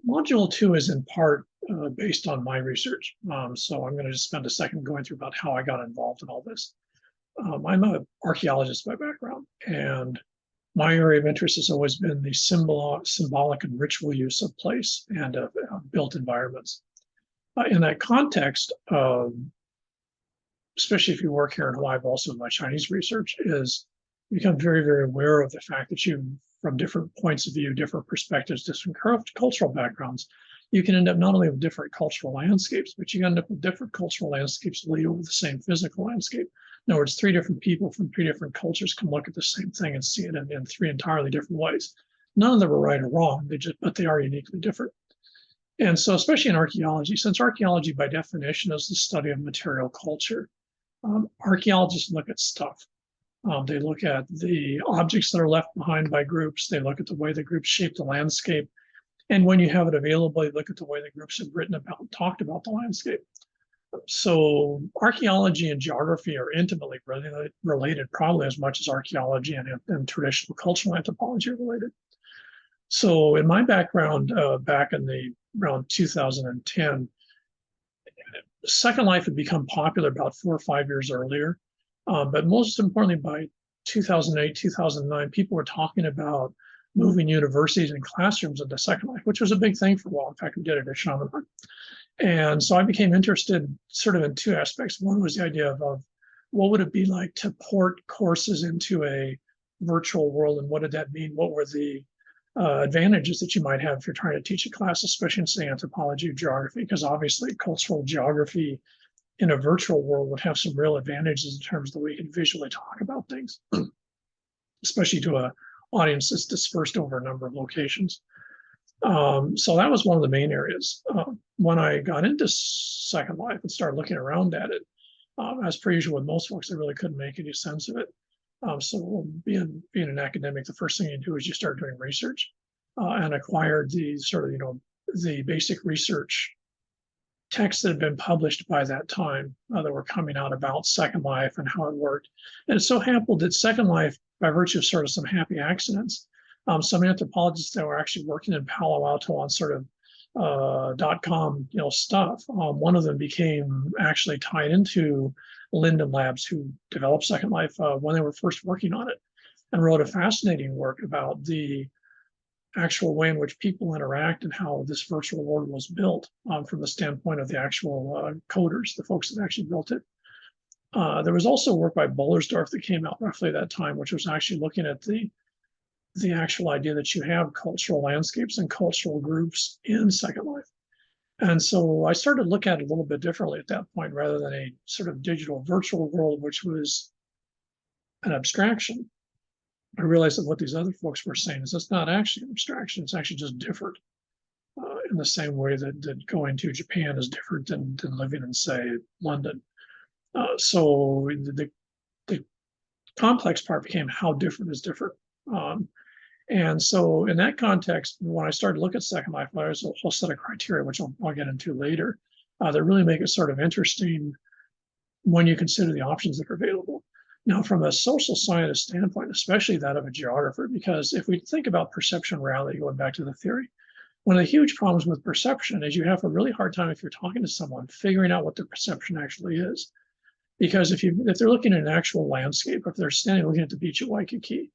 Module 2 is in part based on my research. So I'm going to just spend a second going through about how I got involved in all this. I'm an archaeologist by background, and my area of interest has always been the symbolic and ritual use of place and of built environments. In that context, especially if you work here in Hawaii, but also in my Chinese research, is you become very, very aware of the fact that you, from different points of view, different perspectives, different cultural backgrounds, you can end up not only with different cultural landscapes, but you end up with different cultural landscapes that lead over the same physical landscape. In other words, three different people from three different cultures can look at the same thing and see it in three entirely different ways. None of them are right or wrong, but they are uniquely different. And so, especially in archaeology, since archaeology by definition is the study of material culture, archaeologists look at stuff. They look at the objects that are left behind by groups. They look at the way the groups shape the landscape. And when you have it available, you look at the way the groups have written about and talked about the landscape. So archaeology and geography are intimately related, probably as much as archaeology and traditional cultural anthropology are related. So in my background, back in around 2010, Second Life had become popular about 4 or 5 years earlier. But most importantly, by 2008, 2009, people were talking about moving universities and classrooms into Second Life, which was a big thing for a while. In fact, we did it at Chaminade. And so I became interested sort of in two aspects. One was the idea of what would it be like to port courses into a virtual world, and what did that mean? What were the advantages that you might have if you're trying to teach a class, especially in, say, anthropology or geography, because obviously cultural geography in a virtual world would have some real advantages in terms of the way you can visually talk about things, especially to an audience that's dispersed over a number of locations. So that was one of the main areas. When I got into Second Life and started looking around at it, as per usual with most folks, I really couldn't make any sense of it. So being an academic, the first thing you do is you start doing research and acquired the sort of, the basic research texts that had been published by that time that were coming out about Second Life and how it worked. And it so happened that Second Life, by virtue of sort of some happy accidents, some anthropologists that were actually working in Palo Alto on sort of .com, stuff. One of them became actually tied into Linden Labs, who developed Second Life when they were first working on it, and wrote a fascinating work about the actual way in which people interact and how this virtual world was built from the standpoint of the actual coders, the folks that actually built it. There was also work by Bullersdorf that came out roughly at that time, which was actually looking at the actual idea that you have cultural landscapes and cultural groups in Second Life. And so I started to look at it a little bit differently at that point, rather than a sort of digital virtual world, which was an abstraction. I realized that what these other folks were saying is it's not actually an abstraction, it's actually just different. In the same way that going to Japan is different than living in, say, London. So the complex part became how different is different. And so in that context, when I started to look at Second Life, there's a whole set of criteria, which I'll get into later, that really make it sort of interesting when you consider the options that are available. Now, from a social scientist standpoint, especially that of a geographer, because if we think about perception reality, going back to the theory, one of the huge problems with perception is you have a really hard time, if you're talking to someone, figuring out what their perception actually is. Because if they're looking at an actual landscape, if they're standing looking at the beach at Waikiki,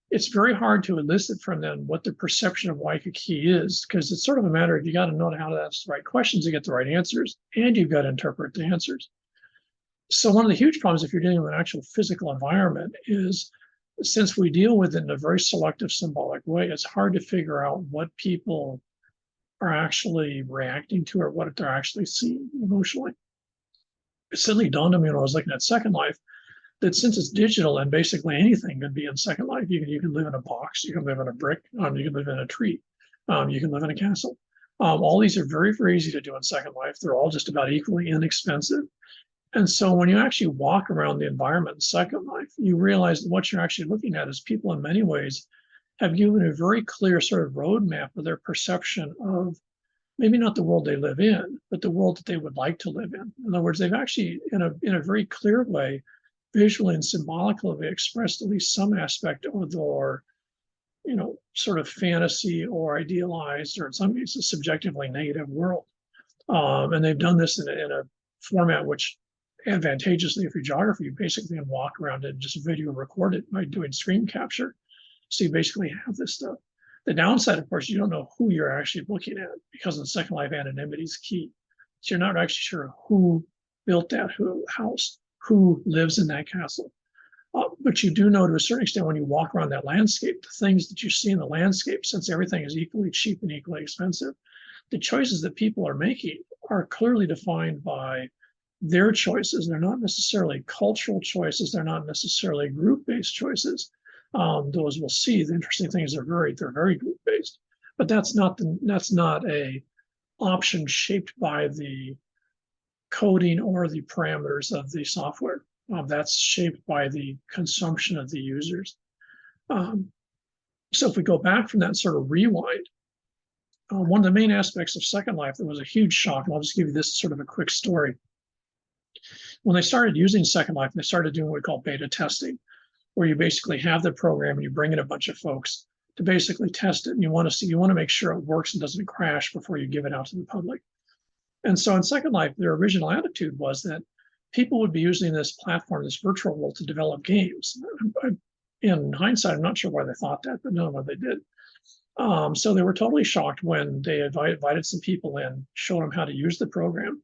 it's very hard to elicit from them what the perception of Waikiki is, because it's sort of a matter of you got to know how to ask the right questions to get the right answers, and you've got to interpret the answers. So one of the huge problems if you're dealing with an actual physical environment is, since we deal with it in a very selective symbolic way, it's hard to figure out what people are actually reacting to or what they're actually seeing emotionally. It suddenly dawned on me when I was looking at Second Life that since it's digital and basically anything can be in Second Life, you can live in a box, you can live in a brick, you can live in a tree, you can live in a castle. All these are very, very easy to do in Second Life. They're all just about equally inexpensive. And so when you actually walk around the environment in Second Life, you realize that what you're actually looking at is people in many ways have given a very clear sort of roadmap of their perception of maybe not the world they live in, but the world that they would like to live in. In other words, they've actually, in a very clear way, visually and symbolically expressed at least some aspect of their sort of fantasy or idealized, or in some cases subjectively negative world. And they've done this in a format which advantageously for geography, you basically can walk around and just video record it by doing screen capture. So you basically have this stuff. The downside, of course, you don't know who you're actually looking at, because in Second Life, anonymity is key. So you're not actually sure who built that house, who lives in that castle. But you do know to a certain extent when you walk around that landscape, the things that you see in the landscape, since everything is equally cheap and equally expensive, the choices that people are making are clearly defined by their choices. They're not necessarily cultural choices. They're not necessarily group-based choices. Those we'll see. The interesting thing is they're very group-based, but that's not a option shaped by the coding or the parameters of the software. That's shaped by the consumption of the users. So if we go back from that sort of rewind, one of the main aspects of Second Life that was a huge shock, and I'll just give you this sort of a quick story. When they started using Second Life, they started doing what we call beta testing, where you basically have the program and you bring in a bunch of folks to basically test it. And you want to make sure it works and doesn't crash before you give it out to the public. And so in Second Life, their original attitude was that people would be using this platform, this virtual world, to develop games. In hindsight, I'm not sure why they thought that, but no, what they did. So they were totally shocked when they invited some people in, showed them how to use the program.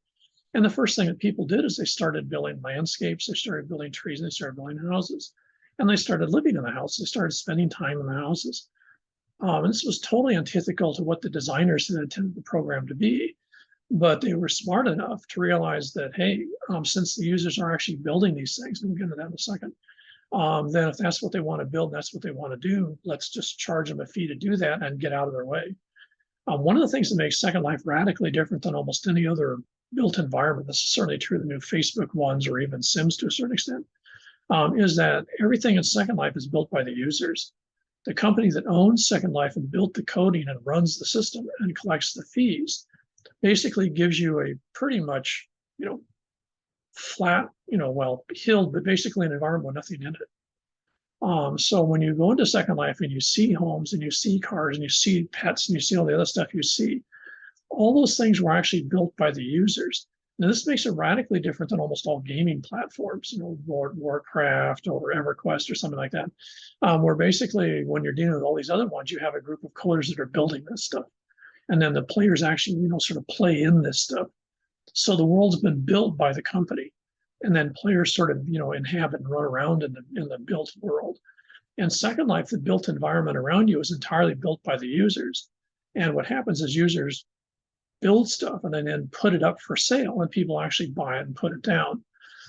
And the first thing that people did is they started building landscapes, they started building trees, and they started building houses. And they started living in the house. They started spending time in the houses. And this was totally antithetical to what the designers had intended the program to be. But they were smart enough to realize that, hey, since the users are actually building these things, and we'll get into that in a second, then if that's what they want to build, that's what they want to do, let's just charge them a fee to do that and get out of their way. One of the things that makes Second Life radically different than almost any other built environment, this is certainly true of the new Facebook ones or even Sims to a certain extent, is that everything in Second Life is built by the users. The company that owns Second Life and built the coding and runs the system and collects the fees basically gives you a pretty much, flat, hill, but basically an environment with nothing in it. So when you go into Second Life and you see homes and you see cars and you see pets and you see all the other stuff you see, all those things were actually built by the users. Now, this makes it radically different than almost all gaming platforms, Warcraft or EverQuest or something like that, where basically when you're dealing with all these other ones, you have a group of coders that are building this stuff. And then the players actually, sort of play in this stuff. So the world's been built by the company. And then players sort of, inhabit and run around in the built world. And Second Life, the built environment around you is entirely built by the users. And what happens is users build stuff and then put it up for sale, and people actually buy it and put it down.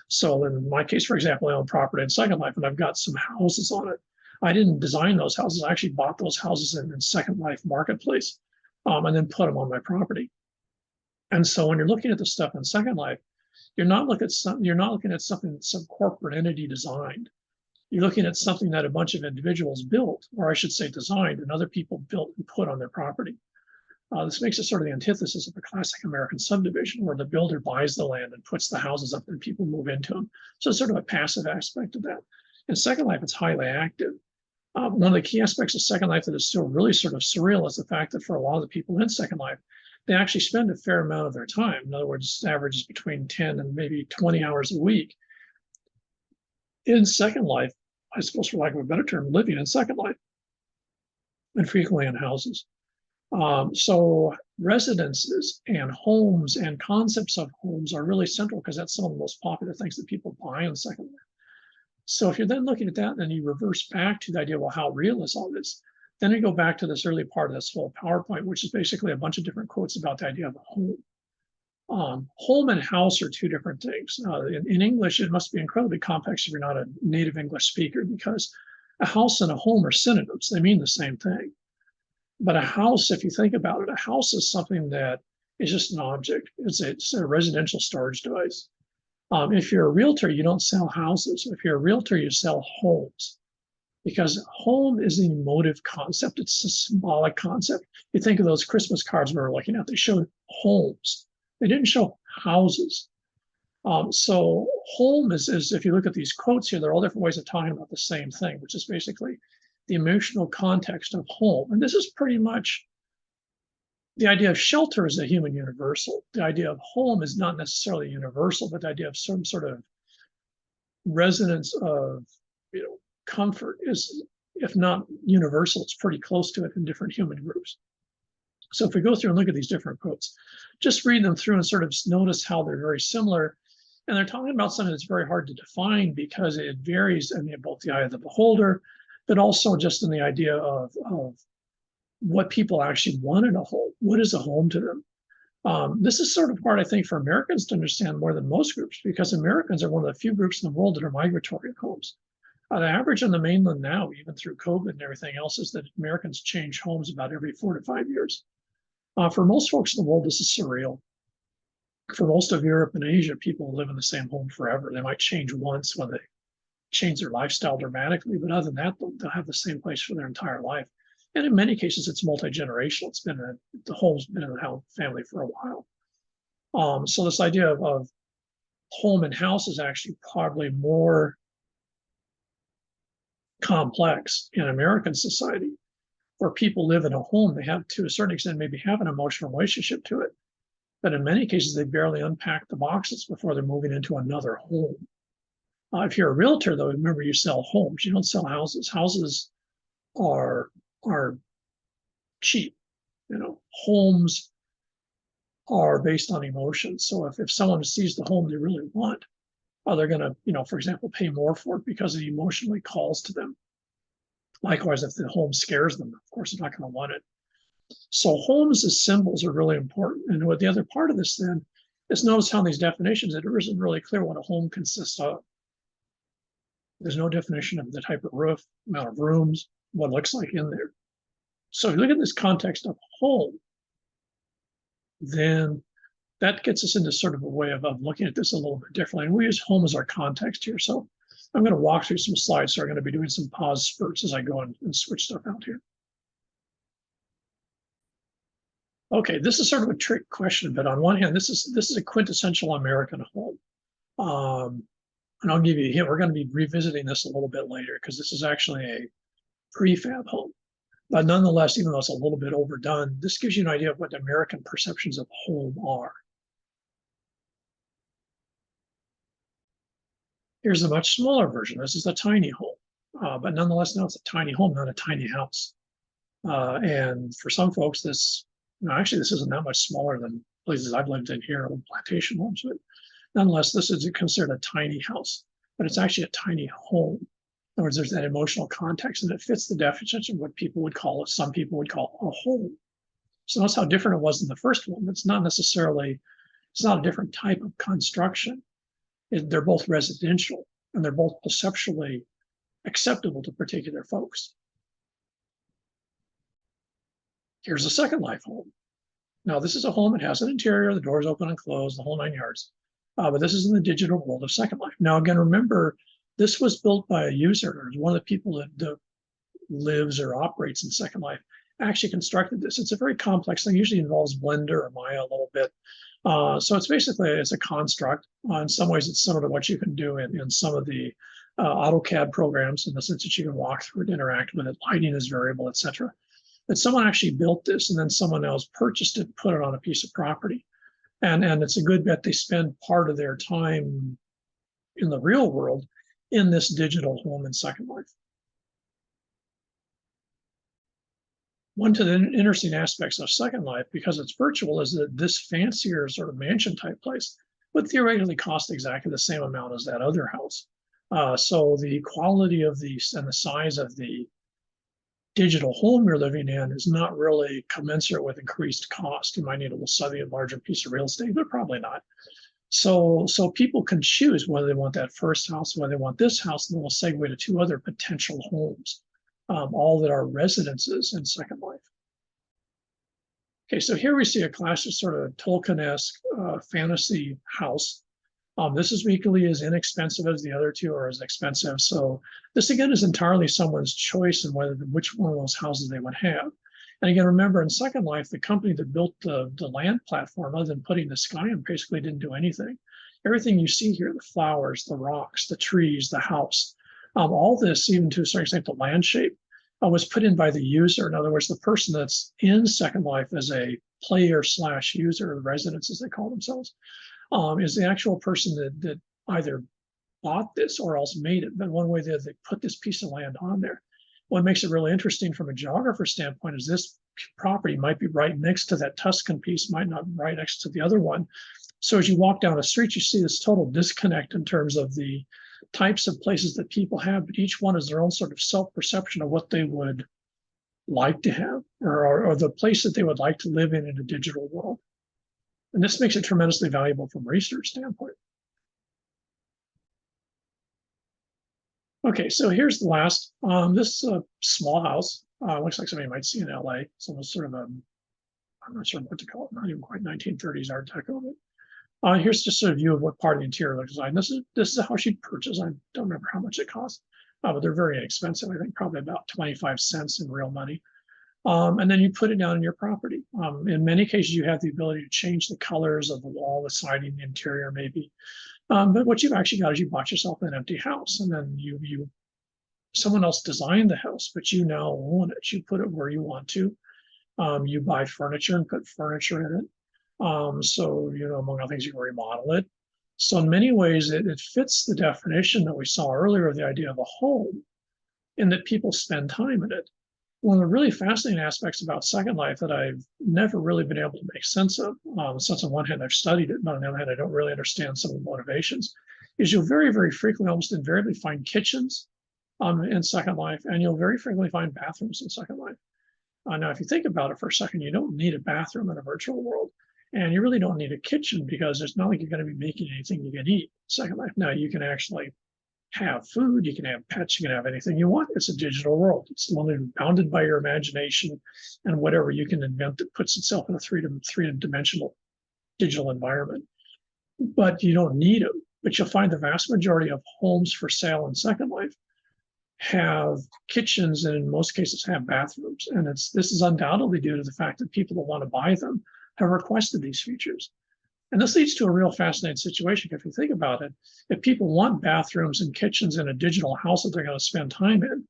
So in my case, for example, I own property in Second Life and I've got some houses on it. I didn't design those houses. I actually bought those houses in Second Life Marketplace, and then put them on my property. And so when you're looking at the stuff in Second Life, you're not looking at something that some corporate entity designed. You're looking at something that a bunch of individuals built, or I should say designed, and other people built and put on their property. This makes it sort of the antithesis of a classic American subdivision where the builder buys the land and puts the houses up and people move into them. So it's sort of a passive aspect of that. In Second Life, it's highly active. One of the key aspects of Second Life that is still really sort of surreal is the fact that for a lot of the people in Second Life, they actually spend a fair amount of their time. In other words, averages between 10 and maybe 20 hours a week in Second Life, I suppose for lack of a better term, living in Second Life, and frequently in houses. So residences and homes and concepts of homes are really central because that's some of the most popular things that people buy in Second Life. So if you're then looking at that and then you reverse back to the idea, well, how real is all this? Then you go back to this early part of this whole PowerPoint, which is basically a bunch of different quotes about the idea of a home. Home and house are two different things. In English, it must be incredibly complex if you're not a native English speaker, because a house and a home are synonyms. They mean the same thing. But a house, if you think about it, a house is something that is just an object. It's a residential storage device. If you're a realtor, you don't sell houses. If you're a realtor, you sell homes, because home is an emotive concept. It's a symbolic concept. You think of those Christmas cards we were looking at, they showed homes. They didn't show houses. So home is, if you look at these quotes here, they're all different ways of talking about the same thing, which is basically the emotional context of home. And this is pretty much the idea of shelter is a human universal. The idea of home is not necessarily universal, but the idea of some sort of resonance of, comfort is, if not universal, it's pretty close to it in different human groups. So if we go through and look at these different quotes, just read them through and sort of notice how they're very similar. And they're talking about something that's very hard to define because it varies in both the eye of the beholder, but also just in the idea of what people actually want in a home. What is a home to them? This is sort of hard, I think, for Americans to understand more than most groups, because Americans are one of the few groups in the world that are migratory homes. The average on the mainland now, even through COVID and everything else, is that Americans change homes about every 4 to 5 years. For most folks in the world, this is surreal. For most of Europe and Asia, people live in the same home forever. They might change once when they change their lifestyle dramatically, but other than that, they'll have the same place for their entire life. And in many cases, it's multi-generational. The home's been in the family for a while. So this idea of home and house is actually probably more complex in American society, where people live in a home. They have, to a certain extent, maybe have an emotional relationship to it. But in many cases, they barely unpack the boxes before they're moving into another home. If you're a realtor, though, remember, you sell homes. You don't sell houses. Houses are cheap. Homes are based on emotions. So if someone sees the home they really want, they're going to, for example, pay more for it because it emotionally calls to them. Likewise, if the home scares them, of course, they're not going to want it. So homes as symbols are really important. And what the other part of this then is, notice how in these definitions, it isn't really clear what a home consists of. There's no definition of the type of roof, amount of rooms, what it looks like in there. So if you look at this context of home, then that gets us into sort of a way of looking at this a little bit differently. And we use home as our context here. So I'm going to walk through some slides. So I'm going to be doing some pause spurts as I go and switch stuff out here. Okay, this is sort of a trick question, but on one hand, this is a quintessential American home. And I'll give you a hint. We're going to be revisiting this a little bit later because this is actually a prefab home. But nonetheless, even though it's a little bit overdone, this gives you an idea of what American perceptions of home are. Here's a much smaller version. This is a tiny home, but nonetheless, now it's a tiny home, not a tiny house. And for some folks, actually, this isn't that much smaller than places I've lived in here, old plantation homes. But nonetheless, this is considered a tiny house, but it's actually a tiny home. In other words, there's that emotional context, and it fits the definition of what people would call it. Some people would call a home. So notice how different it was than the first one. It's not a different type of construction. They're both residential, and they're both perceptually acceptable to particular folks. Here's a Second Life home. Now, this is a home. It has an interior, the doors open and close, the whole 9 yards. But this is in the digital world of Second Life. Now, again, remember, this was built by a user. One of the people that lives or operates in Second Life actually constructed this. It's a very complex thing. Usually involves Blender or Maya a little bit. So it's a construct. In some ways, it's similar to what you can do in some of the AutoCAD programs, in the sense that you can walk through it, interact with it, lighting is variable, etc. But someone actually built this, and then someone else purchased it, put it on a piece of property. And it's a good bet they spend part of their time in the real world in this digital home in Second Life. One of the interesting aspects of Second Life, because it's virtual, is that this fancier sort of mansion type place would theoretically cost exactly the same amount as that other house. So the quality of and the size of the digital home you're living in is not really commensurate with increased cost. You might need a slightly larger piece of real estate, but probably not. So people can choose whether they want that first house, whether they want this house, and then we'll segue to two other potential homes, all that are residences in Second Life. Okay, so here we see a classic sort of Tolkien-esque fantasy house. This is equally as inexpensive as the other two, or as expensive. So this again is entirely someone's choice in which one of those houses they would have. And again, remember, in Second Life, the company that built the land platform, other than putting the sky in, basically didn't do anything. Everything you see here, the flowers, the rocks, the trees, the house, all this, even to a certain extent, the land shape, was put in by the user. In other words, the person that's in Second Life as a player / user, or residents as they call themselves, is the actual person that either bought this or else made it. But one way that they put this piece of land on there. What makes it really interesting from a geographer standpoint is this property might be right next to that Tuscan piece, might not be right next to the other one. So as you walk down the street, you see this total disconnect in terms of the types of places that people have, but each one has their own sort of self-perception of what they would like to have, or the place that they would like to live in a digital world. And this makes it tremendously valuable from a research standpoint. Okay, so here's the last. This small house looks like somebody might see in LA. So it's sort of a, I'm not sure what to call it, not even quite 1930s Art Deco. But here's just a view of what part of the interior looks like. This is a house you'd purchase. I don't remember how much it cost, but they're very inexpensive. I think probably about 25 cents in real money. And then you put it down in your property. In many cases, you have the ability to change the colors of the wall, the siding, the interior, maybe. But what you've actually got is you bought yourself an empty house, and then someone else designed the house, but you now own it. You put it where you want to. You buy furniture and put furniture in it. So, among other things, you can remodel it. So in many ways, it fits the definition that we saw earlier of the idea of a home, in that people spend time in it. One of the really fascinating aspects about Second Life that I've never really been able to make sense of, since on one hand I've studied it, but on the other hand I don't really understand some of the motivations, is you'll very, very frequently, almost invariably, find kitchens in Second Life, and you'll very frequently find bathrooms in Second Life. Now, if you think about it for a second, you don't need a bathroom in a virtual world, and you really don't need a kitchen, because it's not like you're going to be making anything you can eat. Second Life, now you can actually have food, you can have pets, you can have anything you want. It's a digital world. It's only bounded by your imagination and whatever you can invent that puts itself in a three-dimensional digital environment. But you don't need them. But you'll find the vast majority of homes for sale in Second Life have kitchens, and in most cases have bathrooms. And this is undoubtedly due to the fact that people that want to buy them have requested these features. And this leads to a real fascinating situation. If you think about it, if people want bathrooms and kitchens in a digital house that they're going to spend time in,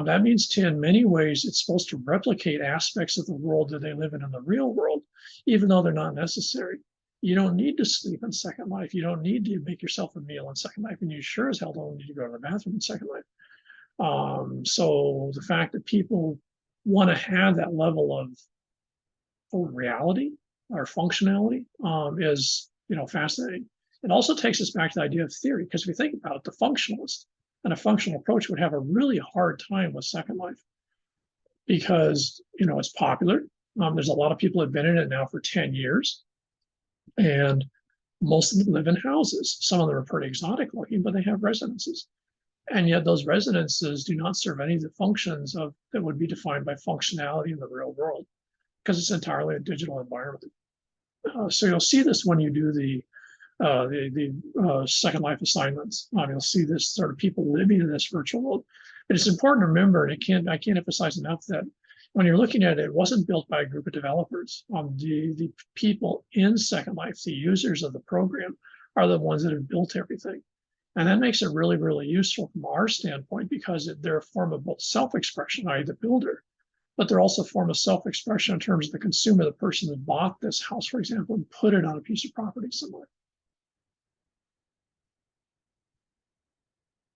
that means in many ways it's supposed to replicate aspects of the world that they live in the real world, even though they're not necessary. You don't need to sleep in Second Life. You don't need to make yourself a meal in Second Life, and you sure as hell don't need to go to the bathroom in Second Life. So the fact that people want to have that level of reality or functionality is fascinating. It also takes us back to the idea of theory, because if we think about it, the functionalist and a functional approach would have a really hard time with Second Life, because it's popular. There's a lot of people who have been in it now for 10 years, and most of them live in houses. Some of them are pretty exotic looking, but they have residences. And yet those residences do not serve any of the functions that would be defined by functionality in the real world, because it's entirely a digital environment. So you'll see this when you do the Second Life assignments. You'll see this sort of people living in this virtual world. But it's important to remember, and I can't emphasize enough, that when you're looking at it, it wasn't built by a group of developers. The people in Second Life, the users of the program, are the ones that have built everything. And that makes it really, really useful from our standpoint, because they're a form of both self-expression, i.e. the builder, but they're also a form of self-expression in terms of the consumer, the person that bought this house, for example, and put it on a piece of property somewhere.